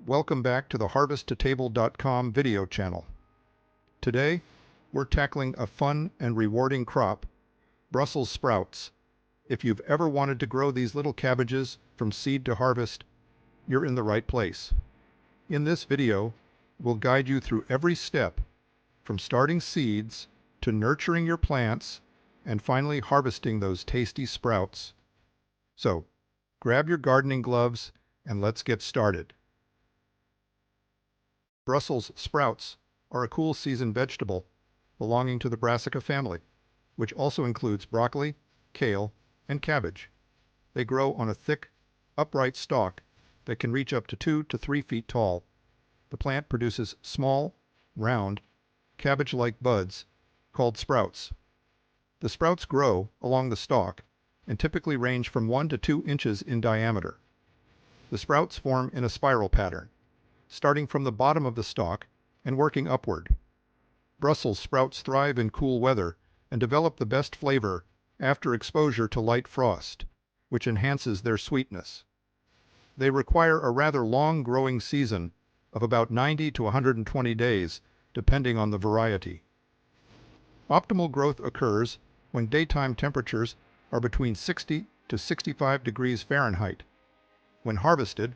Welcome back to the HarvestToTable.com video channel. Today, we're tackling a fun and rewarding crop, Brussels sprouts. If you've ever wanted to grow these little cabbages from seed to harvest, you're in the right place. In this video, we'll guide you through every step, from starting seeds to nurturing your plants and finally harvesting those tasty sprouts. So, grab your gardening gloves and let's get started. Brussels sprouts are a cool season vegetable belonging to the brassica family, which also includes broccoli, kale, and cabbage. They grow on a thick, upright stalk that can reach up to 2 to 3 feet tall. The plant produces small, round, cabbage-like buds called sprouts. The sprouts grow along the stalk and typically range from 1 to 2 inches in diameter. The sprouts form in a spiral pattern, starting from the bottom of the stalk and working upward. Brussels sprouts thrive in cool weather and develop the best flavor after exposure to light frost, which enhances their sweetness. They require a rather long growing season of about 90 to 120 days, depending on the variety. Optimal growth occurs when daytime temperatures are between 60 to 65 degrees Fahrenheit. When harvested,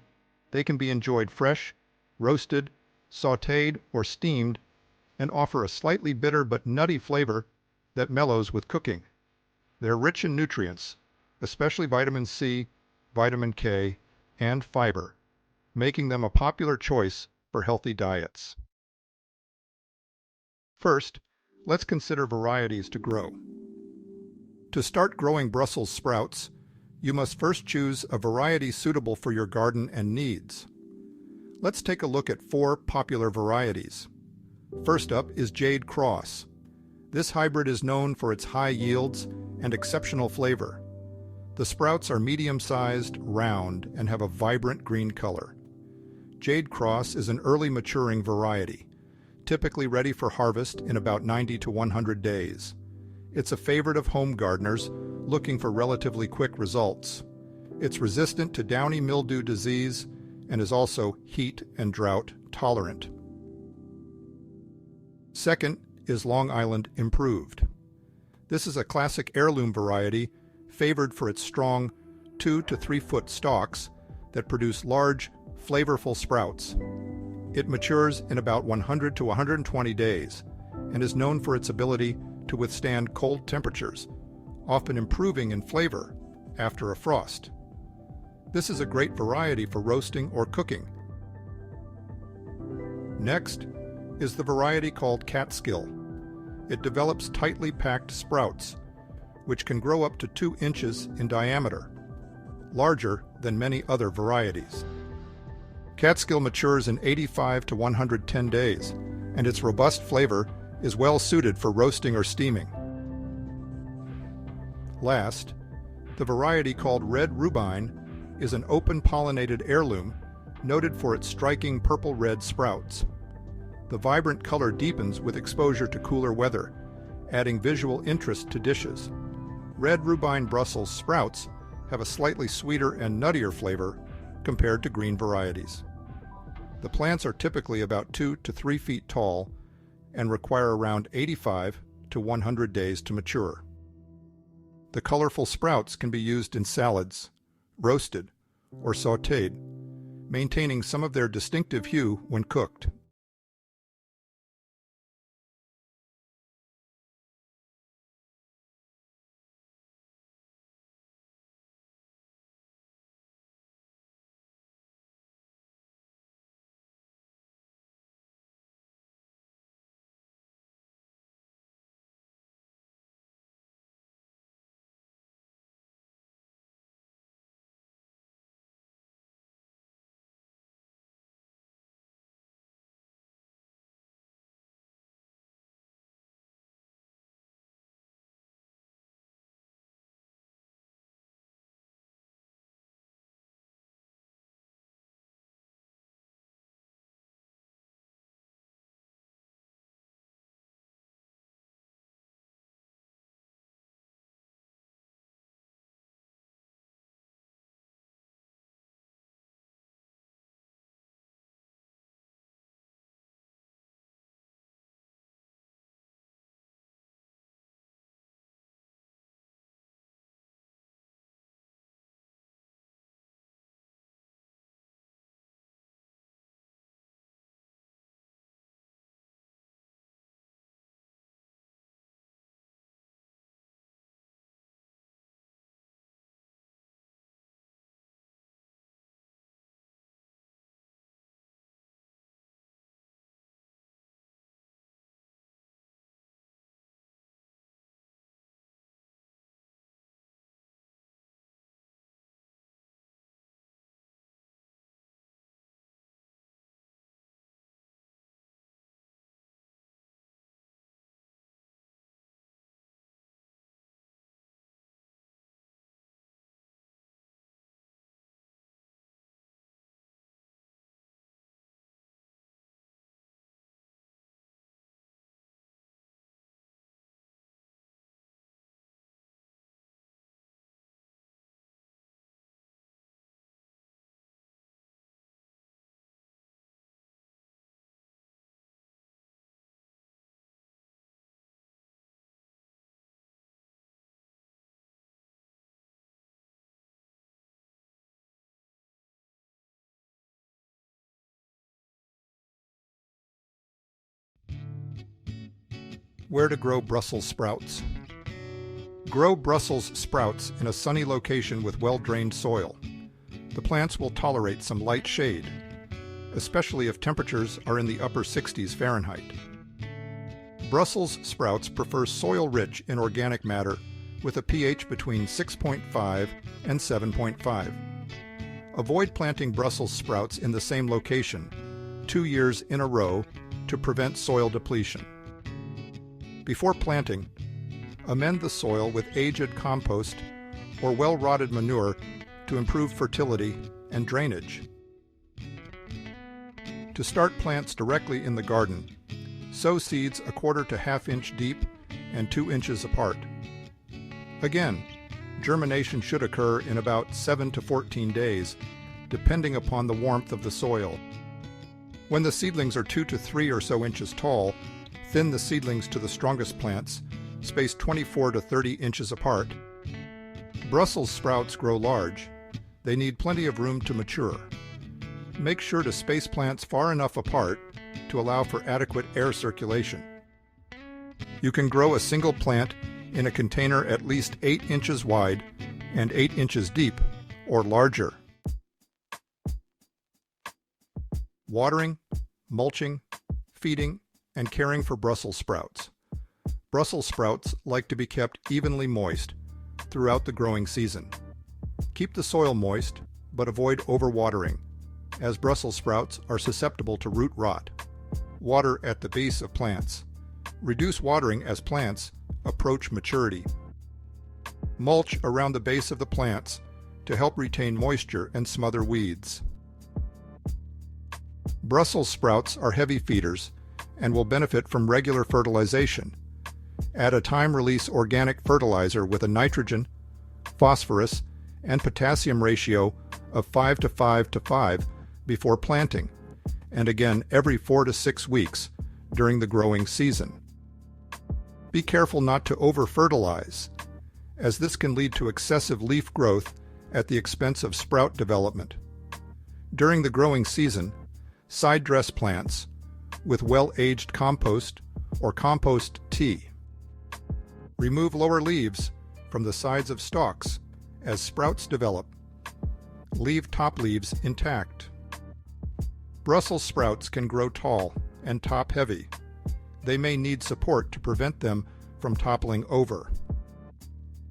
they can be enjoyed fresh, roasted, sautéed, or steamed, and offer a slightly bitter but nutty flavor that mellows with cooking. They're rich in nutrients, especially vitamin C, vitamin K, and fiber, making them a popular choice for healthy diets. First, let's consider varieties to grow. To start growing Brussels sprouts, you must first choose a variety suitable for your garden and needs. Let's take a look at 4 popular varieties. First up is Jade Cross. This hybrid is known for its high yields and exceptional flavor. The sprouts are medium-sized, round, and have a vibrant green color. Jade Cross is an early maturing variety, typically ready for harvest in about 90 to 100 days. It's a favorite of home gardeners looking for relatively quick results. It's resistant to downy mildew disease and is also heat and drought tolerant. Second is Long Island Improved. This is a classic heirloom variety favored for its strong 2 to 3 foot stalks that produce large, flavorful sprouts. It matures in about 100 to 120 days and is known for its ability to withstand cold temperatures, often improving in flavor after a frost. This is a great variety for roasting or cooking. Next is the variety called Catskill. It develops tightly packed sprouts, which can grow up to 2 inches in diameter, larger than many other varieties. Catskill matures in 85 to 110 days, and its robust flavor is well suited for roasting or steaming. Last, the variety called Red Rubine is an open-pollinated heirloom noted for its striking purple-red sprouts. The vibrant color deepens with exposure to cooler weather, adding visual interest to dishes. Red Rubine Brussels sprouts have a slightly sweeter and nuttier flavor compared to green varieties. The plants are typically about 2 to 3 feet tall and require around 85 to 100 days to mature. The colorful sprouts can be used in salads, roasted, or sautéed, maintaining some of their distinctive hue when cooked. Where to grow Brussels sprouts. Grow Brussels sprouts in a sunny location with well-drained soil. The plants will tolerate some light shade, especially if temperatures are in the upper 60s Fahrenheit. Brussels sprouts prefer soil-rich in organic matter with a pH between 6.5 and 7.5. Avoid planting Brussels sprouts in the same location 2 years in a row to prevent soil depletion. Before planting, amend the soil with aged compost or well-rotted manure to improve fertility and drainage. To start plants directly in the garden, sow seeds 1/4 to 1/2 inch deep and 2 inches apart. Again, germination should occur in about 7 to 14 days, depending upon the warmth of the soil. When the seedlings are 2 to 3 or so inches tall, thin the seedlings to the strongest plants, spaced 24 to 30 inches apart. Brussels sprouts grow large. They need plenty of room to mature. Make sure to space plants far enough apart to allow for adequate air circulation. You can grow a single plant in a container at least 8 inches wide and 8 inches deep, or larger. Watering, mulching, feeding, and caring for Brussels sprouts. Brussels sprouts like to be kept evenly moist throughout the growing season. Keep the soil moist, but avoid overwatering, as Brussels sprouts are susceptible to root rot. Water at the base of plants. Reduce watering as plants approach maturity. Mulch around the base of the plants to help retain moisture and smother weeds. Brussels sprouts are heavy feeders and will benefit from regular fertilization. Add a time-release organic fertilizer with a nitrogen, phosphorus, and potassium ratio of 5 to 5 to 5 before planting, and again every 4 to 6 weeks during the growing season. Be careful not to over-fertilize, as this can lead to excessive leaf growth at the expense of sprout development. During the growing season, side dress plants with well-aged compost or compost tea. Remove lower leaves from the sides of stalks as sprouts develop. Leave top leaves intact. Brussels sprouts can grow tall and top-heavy. They may need support to prevent them from toppling over.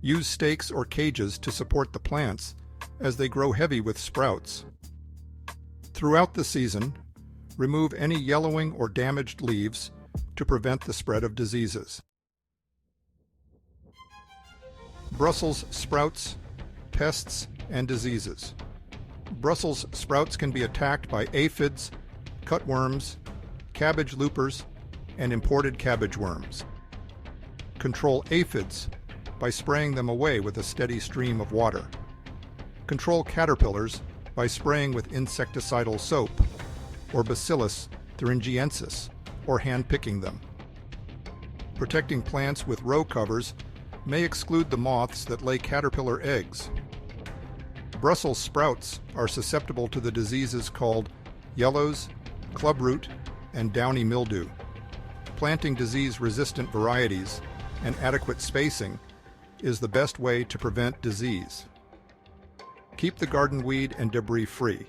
Use stakes or cages to support the plants as they grow heavy with sprouts. Throughout the season, remove any yellowing or damaged leaves to prevent the spread of diseases. Brussels sprouts, pests, and diseases. Brussels sprouts can be attacked by aphids, cutworms, cabbage loopers, and imported cabbage worms. Control aphids by spraying them away with a steady stream of water. Control caterpillars by spraying with insecticidal soap, or Bacillus thuringiensis, or hand-picking them. Protecting plants with row covers may exclude the moths that lay caterpillar eggs. Brussels sprouts are susceptible to the diseases called yellows, clubroot, and downy mildew. Planting disease-resistant varieties and adequate spacing is the best way to prevent disease. Keep the garden weed and debris free,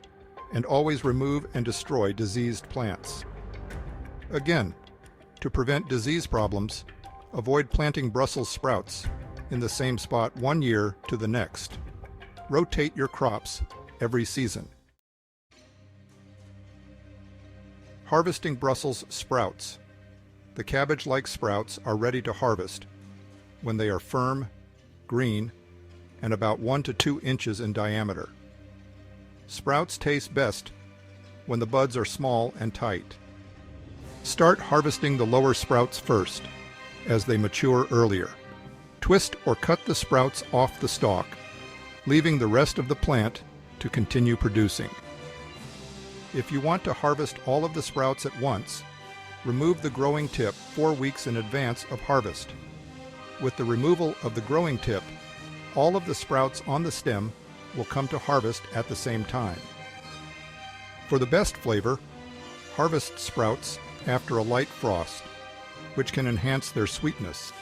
and always remove and destroy diseased plants. Again, to prevent disease problems, avoid planting Brussels sprouts in the same spot 1 year to the next. Rotate your crops every season. Harvesting Brussels sprouts. The cabbage-like sprouts are ready to harvest when they are firm, green, and about 1 to 2 inches in diameter. Sprouts taste best when the buds are small and tight. Start harvesting the lower sprouts first, as they mature earlier. Twist or cut the sprouts off the stalk, leaving the rest of the plant to continue producing. If you want to harvest all of the sprouts at once, remove the growing tip 4 weeks in advance of harvest. With the removal of the growing tip, all of the sprouts on the stem will come to harvest at the same time. For the best flavor, harvest sprouts after a light frost. which can enhance their sweetness.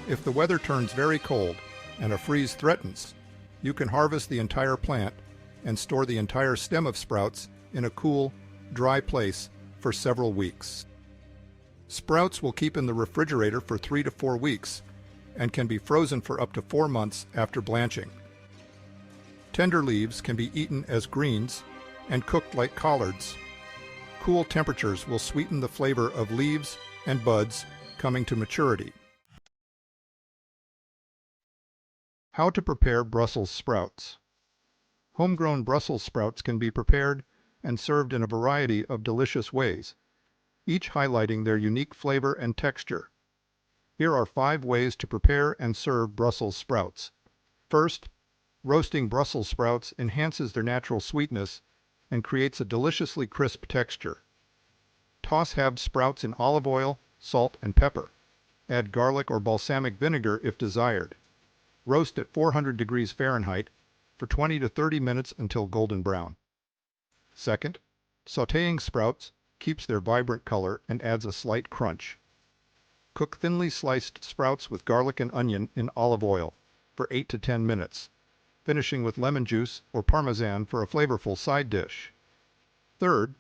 If the weather turns very cold and a freeze threatens, you can harvest the entire plant and store the entire stem of sprouts in a cool, dry place for several weeks. Sprouts will keep in the refrigerator for 3 to 4 weeks and can be frozen for up to 4 months after blanching. Tender leaves can be eaten as greens and cooked like collards. Cool temperatures will sweeten the flavor of leaves and buds coming to maturity. How to prepare Brussels sprouts. Homegrown Brussels sprouts can be prepared and served in a variety of delicious ways, each highlighting their unique flavor and texture. Here are 5 ways to prepare and serve Brussels sprouts. First, roasting Brussels sprouts enhances their natural sweetness and creates a deliciously crisp texture. Toss halved sprouts in olive oil, salt, and pepper. Add garlic or balsamic vinegar if desired. Roast at 400 degrees Fahrenheit for 20 to 30 minutes until golden brown. Second, sautéing sprouts keeps their vibrant color and adds a slight crunch. Cook thinly sliced sprouts with garlic and onion in olive oil for 8 to 10 minutes, finishing with lemon juice or parmesan for a flavorful side dish. Third,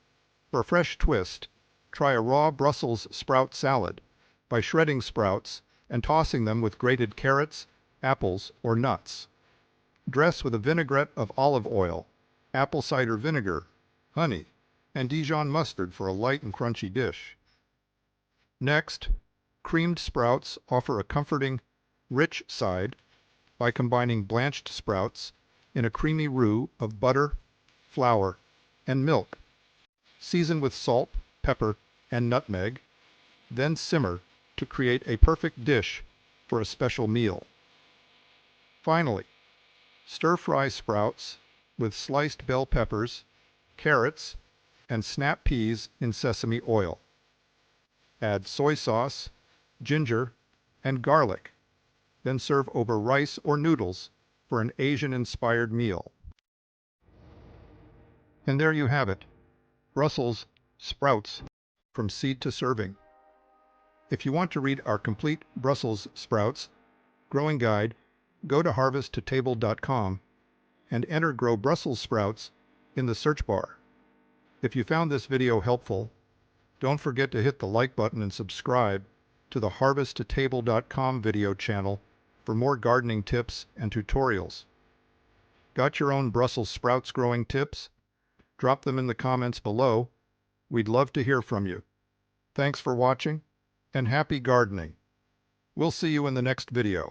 for a fresh twist, try a raw Brussels sprout salad by shredding sprouts and tossing them with grated carrots, apples, or nuts. Dress with a vinaigrette of olive oil, apple cider vinegar, honey, and Dijon mustard for a light and crunchy dish. Next, creamed sprouts offer a comforting, rich side by combining blanched sprouts in a creamy roux of butter, flour, and milk. Season with salt, pepper, and nutmeg, then simmer to create a perfect dish for a special meal. Finally, stir-fry sprouts with sliced bell peppers, carrots, and snap peas in sesame oil. Add soy sauce, ginger, and garlic, then serve over rice or noodles for an Asian-inspired meal. And there you have it, Brussels sprouts from seed to serving. If you want to read our complete Brussels sprouts growing guide, go to harvesttotable.com and enter Grow Brussels Sprouts in the search bar. If you found this video helpful, don't forget to hit the like button and subscribe to the harvesttotable.com video channel for more gardening tips and tutorials. Got your own Brussels sprouts growing tips? Drop them in the comments below. We'd love to hear from you. Thanks for watching, and happy gardening. We'll see you in the next video.